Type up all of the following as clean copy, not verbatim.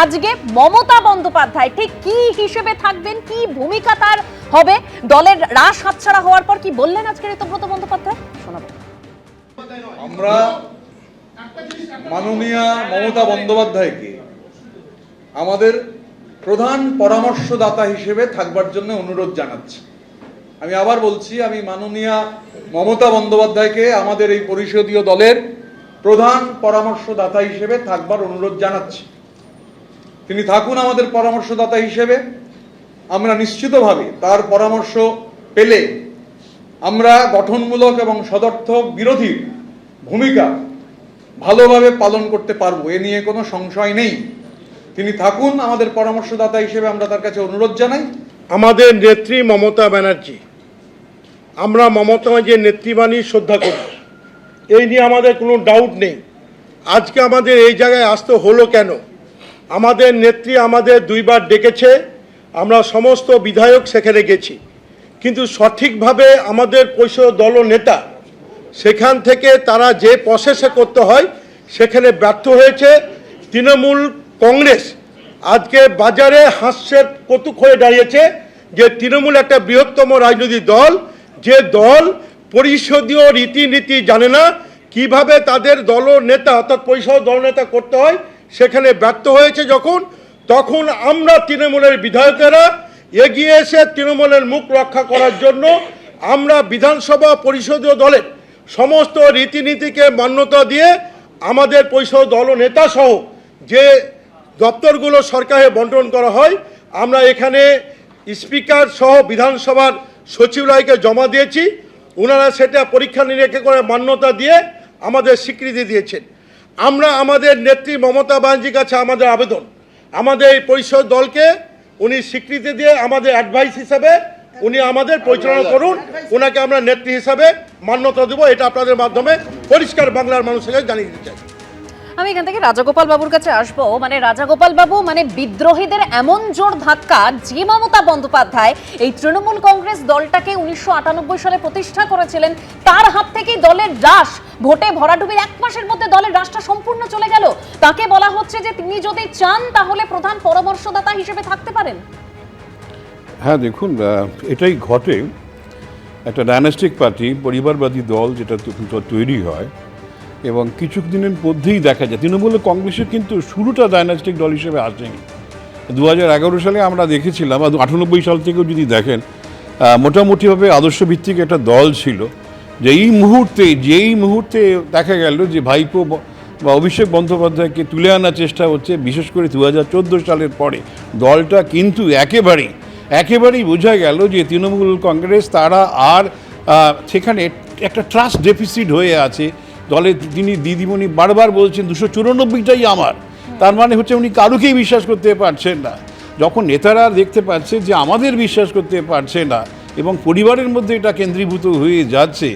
আজকে মমতা বন্দ্যোপাধ্যায় ঠিক কি হিসেবে থাকবেন, কি ভূমিকা তার হবে, দলের রাশ হাতছাড়া হওয়ার পর কি বললেন আজকে ঋতব্রত বন্দ্যোপাধ্যায় শোনাবো। আমরা মাননীয়া মমতা বন্দ্যোপাধ্যায়কে আমাদের প্রধান পরামর্শদাতা হিসেবে থাকবার জন্য অনুরোধ জানাচ্ছি। আমি আবার বলছি, আমি মাননীয়া মমতা বন্দ্যোপাধ্যায়কে আমাদের এই পরিষদীয় দলের প্রধান পরামর্শদাতা হিসেবে থাকবার অনুরোধ জানাচ্ছি। তিনি থাকুন আমাদের পরামর্শদাতা হিসেবে। আমরা নিশ্চিতভাবে তার পরামর্শ পেলে আমরা গঠনমূলক এবং সদর্থক বিরোধী ভূমিকা ভালোভাবে পালন করতে পারবো, এ নিয়ে কোনো সংশয় নেই। তিনি থাকুন আমাদের পরামর্শদাতা হিসেবে, আমরা তার কাছে অনুরোধ জানাই। আমাদের নেত্রী মমতা ব্যানার্জি, আমরা মমতা যে নেত্রীবাণী শ্রদ্ধা করি, এই নিয়ে আমাদের কোনো ডাউট নেই। আজকে আমাদের এই জায়গায় আসতে হলো কেন? আমাদের নেত্রী আমাদের দুইবার ডেকেছে, আমরা সমস্ত বিধায়ক সেখানে গেছি, কিন্তু সঠিকভাবে আমাদের পরিষদ দল নেতা সেখান থেকে তারা যে প্রসেসে করতে হয় সেখানে ব্যর্থ হয়েছে। তৃণমূল কংগ্রেস আজকে বাজারে হাস্যের কৌতুক হয়ে দাঁড়িয়েছে যে তৃণমূল একটা বৃহত্তম রাজনৈতিক দল, যে দল পরিষদীয় রীতিনীতি জানে না, কিভাবে তাদের দল নেতা অর্থাৎ পরিষদ দল নেতা করতে হয় সেখানে ব্যর্থ হয়েছে। তখন আমরা তৃণমূলের বিধায়কেরা এগিয়ে এসে তৃণমূলের মুখ রক্ষা করার জন্য আমরা বিধানসভা পরিষদীয় দলের সমস্ত রীতিনীতিকে মান্যতা দিয়ে আমাদের পরিষদ দল নেতা সহ যে দপ্তরগুলো সরকারে বন্টন করা হয়, আমরা এখানে স্পিকার সহ বিধানসভার সচিবালয়কে জমা দিয়েছি। ওনারা সেটা পরীক্ষা নিরীক্ষা করে মান্যতা দিয়ে আমাদের স্বীকৃতি দিয়েছেন। আমরা আমাদের নেত্রী মমতা ব্যানার্জির কাছে আমাদের আবেদন, আমাদের এই পরিষদ দলকে উনি স্বীকৃতি দিয়ে আমাদের অ্যাডভাইস হিসাবে উনি আমাদের পরিচালনা করুন, ওনাকে আমরা নেত্রী হিসাবে মান্যতা দেবো। এটা আপনাদের মাধ্যমে পরিষ্কার বাংলার মানুষের কাছে জানিয়ে দিতে চাই। আমি এখান থেকে রাজাগোপাল বাবুর কাছে আসবো। রাজাগোপাল বাবু, বিদ্রোহীদের এমন জোর ধাক্কা, যে মমতা বন্দ্যোপাধ্যায় এই তৃণমূল কংগ্রেস দলটাকে 1998 সালে প্রতিষ্ঠা করেছিলেন, তার হাত থেকেই দলের রাশ ভোটে ভরাডুবির 1 মাসের মধ্যে দলের রাশটা সম্পূর্ণ চলে গেল। তাকে বলা হচ্ছে যে তিনি যদি চান তাহলে প্রধান পরামর্শদাতা হিসেবে থাকতে পারেন। হ্যাঁ, দেখুন, এটাই ঘটে। একটা ডায়নাস্টিক পার্টি, পরিবারবাদী দল যেটা তৈরি হয় এবং কিছু দিনের মধ্যেই দেখা যায় তৃণমূল কংগ্রেসের কিন্তু শুরুটা ডায়নাস্টিক দল হিসেবে আসেনি। 2011 সালে আমরা দেখেছিলাম, আর 98 সাল থেকেও যদি দেখেন, মোটামুটিভাবে আদর্শভিত্তিক একটা দল ছিল। যেই মুহূর্তে দেখা গেল যে ভাইপো বা অভিষেক বন্দ্যোপাধ্যায়কে তুলে আনার চেষ্টা হচ্ছে, বিশেষ করে 2014 সালের পরে দলটা কিন্তু একেবারেই বোঝা গেল যে তৃণমূল কংগ্রেস তারা আর সেখানে একটা ট্রাস্ট ডেফিসিট হয়ে আছে। দলে তিনি দিদিমণি বারবার বলছেন 294টাই আমার, তার মানে হচ্ছে উনি কারুকেই বিশ্বাস করতে পারছেন না। যখন নেতারা দেখতে পাচ্ছে যে আমাদের বিশ্বাস করতে পারছে না এবং পরিবারের মধ্যে এটা কেন্দ্রীভূত হয়ে যাচ্ছে,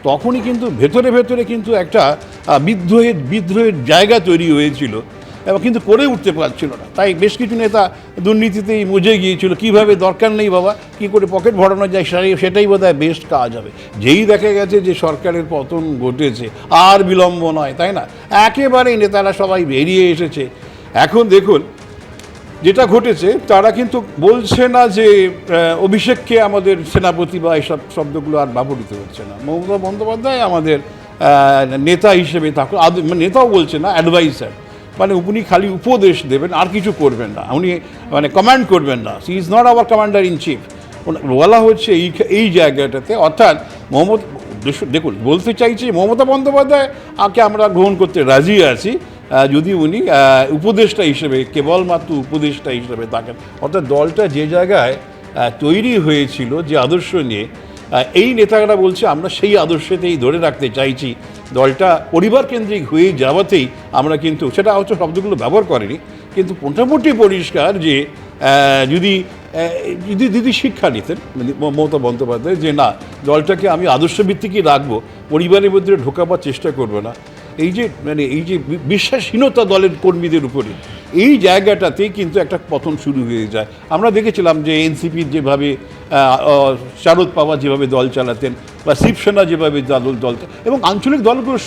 তখনই কিন্তু ভেতরে কিন্তু একটা বিদ্রোহের জায়গা তৈরি হয়েছিল এবং কিন্তু করে উঠতে পারছিল না। তাই বেশ কিছু নেতা দুর্নীতিতেই মজে গিয়েছিল, কিভাবে দরকার নেই বাবা, কি করে পকেট ভরানো যায় সেটাই বোধহয় বেস্ট কাজ হবে। যেই দেখা গেছে যে সরকারের পতন ঘটেছে, আর বিলম্ব নয়, তাই না, একেবারেই নেতারা সবাই বেরিয়ে এসেছে। এখন দেখুন যেটা ঘটেছে, তারা কিন্তু বলছে না যে অভিষেককে আমাদের সেনাপতি বা এইসব শব্দগুলো আর ব্যবহৃত হচ্ছে না। মমতা বন্দ্যোপাধ্যায় আমাদের নেতা হিসেবে থাকুন, নেতাও বলছে না, অ্যাডভাইসার, উনি খালি উপদেশ দেবেন, আর কিছু করবেন না, উনি কমান্ড করবেন না। He is not our commander in chief বলা হচ্ছে এই জায়গাটাতে। অর্থাৎ দেখুন, বলতে চাইছি মমতা বন্দ্যোপাধ্যায় আমরা গ্রহণ করতে রাজি আছি যদি উনি উপদেষ্টা হিসেবে, কেবলমাত্র উপদেষ্টা হিসেবে থাকেন। অর্থাৎ দলটা যে জায়গায় তৈরি হয়েছিল যে আদর্শ নিয়ে, এই নেতারা বলছে আমরা সেই আদর্শতেই ধরে রাখতে চাইছি। দলটা পরিবার কেন্দ্রিক হয়ে যাওয়াতেই আমরা কিন্তু, সেটা হয়তো শব্দগুলো ব্যবহার করেনি, কিন্তু মোটামুটি পরিষ্কার যে যদি শিক্ষা নিতেন মমতা বন্দ্যোপাধ্যায় যে না, দলটাকে আমি আদর্শভিত্তিকই রাখবো, পরিবারের মধ্যে ঢোকাবার চেষ্টা করবো না, এই যে বিশ্বাসহীনতা দলের কর্মীদের উপরে, এই জায়গাটাতেই কিন্তু একটা পতন শুরু হয়ে যায়। আমরা দেখেছিলাম যে এনসিপির যেভাবে শারদ পাওয়ার যেভাবে দল চালাতেন, বা শিবসেনা যেভাবে দলটা এবং আঞ্চলিক দলগুলো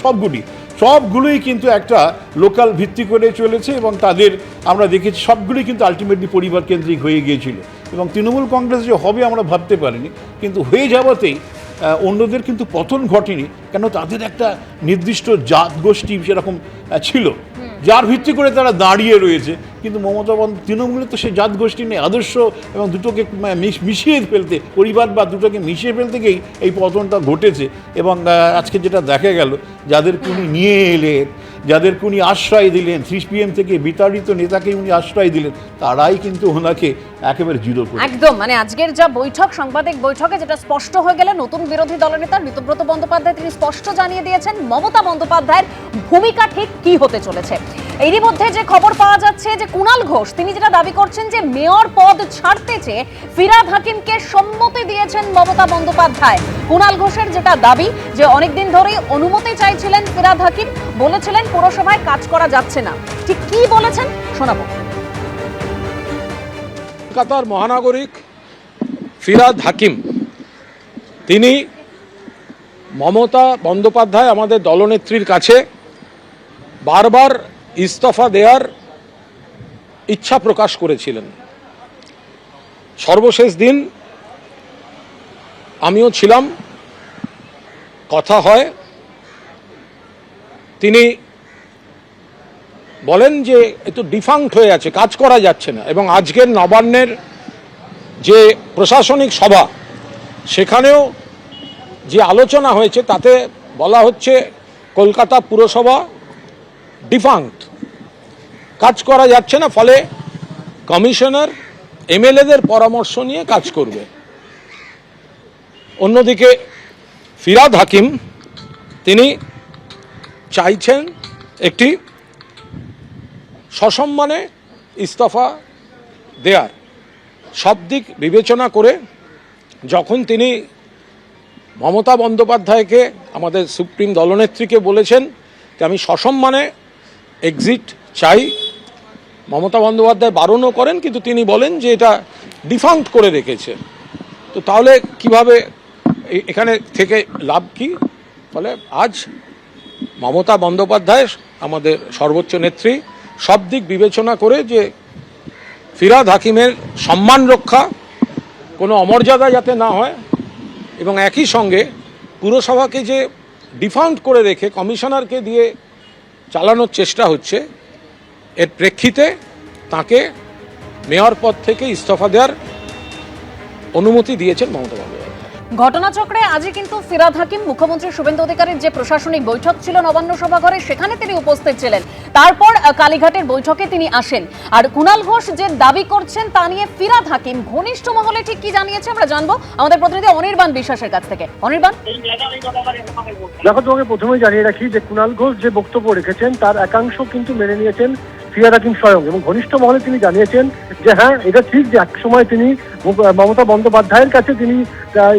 সবগুলোই কিন্তু একটা লোকাল ভিত্তি করে চলেছে এবং তাদের আমরা দেখেছি সবগুলোই কিন্তু আলটিমেটলি পরিবার কেন্দ্রিক হয়ে গিয়েছিল এবং তৃণমূল কংগ্রেস যে হবে আমরা ভাবতে পারিনি, কিন্তু হয়ে যাওয়াতেই অন্যদের কিন্তু পতন ঘটেনি, কেন তাদের একটা নির্দিষ্ট জাত গোষ্ঠী সেরকম ছিল যার ভিত্তি করে তারা দাঁড়িয়ে রয়েছে। কিন্তু মমতা তৃণমূলে তো সেই জাত গোষ্ঠী নেই, আদর্শ এবং দুটোকে মিশিয়ে ফেলতে পরিবার বা দুটোকে মিশিয়ে ফেলতে গিয়েই এই পতনটা ঘটেছে। এবং আজকে যেটা দেখা গেল, যাদেরকে উনি নিয়ে এলেন, যাদেরকে উনি আশ্রয় দিলেন, সিপিএম থেকে বিতাড়িত নেতাকে উনি আশ্রয় দিলেন, তারাই কিন্তু ওনাকে একেবারে জিরো করে একদম মানে আজকের যা বৈঠক, সাংবাদিক বৈঠকে যেটা স্পষ্ট হয়ে গেল, নতুন বিরোধী দলনেতা ঋতব্রত বন্দ্যোপাধ্যায় তিনি স্পষ্ট জানিয়ে দিয়েছেন মমতা বন্দ্যোপাধ্যায়ের ভূমিকা ঠিক কি হতে চলেছে। এরই মধ্যে যে খবর পাওয়া যাচ্ছে যে কুণাল ঘোষ তিনি যেটা দাবি করছেন যে মেয়র পদ ছাড়তে চেয়ে ফিরহাদ হাকিমকে সম্মতি দিয়েছেন মমতা বন্দ্যোপাধ্যায়। কুণাল ঘোষের যেটা দাবি যে অনেকদিন ধরেই অনুমতি চাইছিলেন ফিরহাদ হাকিম, বলেছিলেন পুরসভায় কাজ করা যাচ্ছে না। ঠিক কি বলেছেন শোনাবো। কলকাতার মহানাগরিক ফিরহাদ হাকিম তিনি মমতা বন্দ্যোপাধ্যায় আমাদের দলনেত্রীর কাছে বারবার ইস্তফা দেওয়ার ইচ্ছা প্রকাশ করেছিলেন। সর্বশেষ দিন আমিও ছিলাম, কথা হয়, তিনি বলেন যে একটু ডিফাঙ্ক্ট হয়ে আছে, কাজ করা যাচ্ছে না। এবং আজকের নবান্নের যে প্রশাসনিক সভা সেখানেও যে আলোচনা হয়েছে তাতে বলা হচ্ছে কলকাতা পুরসভা ডিফাঙ্ক্ট, কাজ করা যাচ্ছে না, ফলে কমিশনার এমএলএদের পরামর্শ নিয়ে কাজ করবে। অন্যদিকে ফিরহাদ হাকিম তিনি চাইছেন একটি সসম্মানে ইস্তফা দেয়ার, সব দিক বিবেচনা করে যখন তিনি মমতা বন্দ্যোপাধ্যায়কে আমাদের সুপ্রিম দলনেত্রীকে বলেছেন যে আমি সসম্মানে এক্সিট চাই, মমতা বন্দ্যোপাধ্যায় বারণও করেন, কিন্তু তিনি বলেন যে এটা ডিফাঙ্ক্ট করে রেখেছে। তো তাহলে কিভাবে এখানে থেকে লাভ কি? ফলে আজ মমতা বন্দ্যোপাধ্যায় আমাদের সর্বোচ্চ নেত্রী সব দিক বিবেচনা করে যে ফিরহাদ হাকিমের সম্মান রক্ষা, কোনো অমর্যাদা যাতে না হয়, এবং একই সঙ্গে পুরসভাকে যে ডিফাঙ্ক্ট করে রেখে কমিশনারকে দিয়ে চালানোর চেষ্টা হচ্ছে, এর প্রেক্ষিতে তাকে মেয়র পদ থেকে ইস্তফা দেওয়ার অনুমতি দিয়েছেন মমতা বন্দ্যোপাধ্যায়। ঘটনাচক্রে আজই কিন্তু ফিরহাদ হাকিম মুখ্যমন্ত্রী শুভেন্দু অধিকারীর যে প্রশাসনিক বৈঠক ছিল নবান্ন সভাঘরে, সেখানে তিনি উপস্থিত ছিলেন। তারপর কালীঘাটের বৈঠকে তিনি আসেন। আর কুণাল ঘোষ যে দাবি করছেন তা নিয়ে ফিরহাদ হাকিম ঘনিষ্ঠ মহলে ঠিক কি জানিয়েছে আমরা জানবো আমাদের প্রতিনিধি অনির্বাণ বিশ্বাসের কাছ থেকে। অনির্বাণ, দেখো, তোমাকে প্রথমেই জানিয়ে রাখি যে কুণাল ঘোষ যে বক্তব্য রেখেছেন তার একাংশ কিন্তু মেনে নিয়েছেন ফিরহাদ হাকিম স্বয়ং, এবং ঘনিষ্ঠ মহলে তিনি জানিয়েছেন যে হ্যাঁ, এটা ঠিক যে একসময় তিনি মমতা বন্দ্যোপাধ্যায়ের কাছে তিনি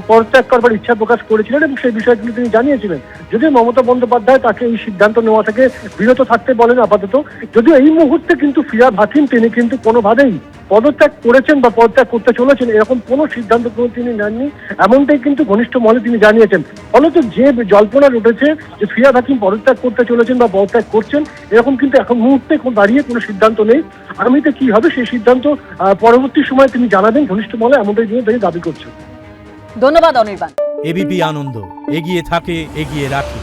পদত্যাগ করবার ইচ্ছা প্রকাশ করেছিলেন এবং সেই বিষয়গুলো তিনি জানিয়েছিলেন। যদিও মমতা বন্দ্যোপাধ্যায় তাকে এই সিদ্ধান্ত নেওয়া থেকে বিরত থাকতে বলেন আপাতত, যদিও এই মুহূর্তে কিন্তু ফিরহাদ হাকিম তিনি কিন্তু কোনোভাবেই পদত্যাগ করেছেন বা পদত্যাগ করতে চলেছেন এরকম কোনো সিদ্ধান্ত তিনি নেননি, এমনটাই কিন্তু ঘনিষ্ঠ মহলে তিনি জানিয়েছেন। ফলত যে জল্পনা উঠেছে যে ফিরহাদ হাকিম পদত্যাগ করতে চলেছেন বা পদত্যাগ করছেন, এরকম কিন্তু এখন মুহূর্তে দাঁড়িয়ে কোনো সিদ্ধান্ত নেই। আগামীতে কি হবে সেই সিদ্ধান্ত পরবর্তী সময়ে তিনি জানাবেন, ঘনিষ্ঠ মহলে এমনটাই তিনি দাবি করছেন। ধন্যবাদ অনির্বাণ। এবিপি আনন্দ, এগিয়ে থাকে, এগিয়ে রাখে।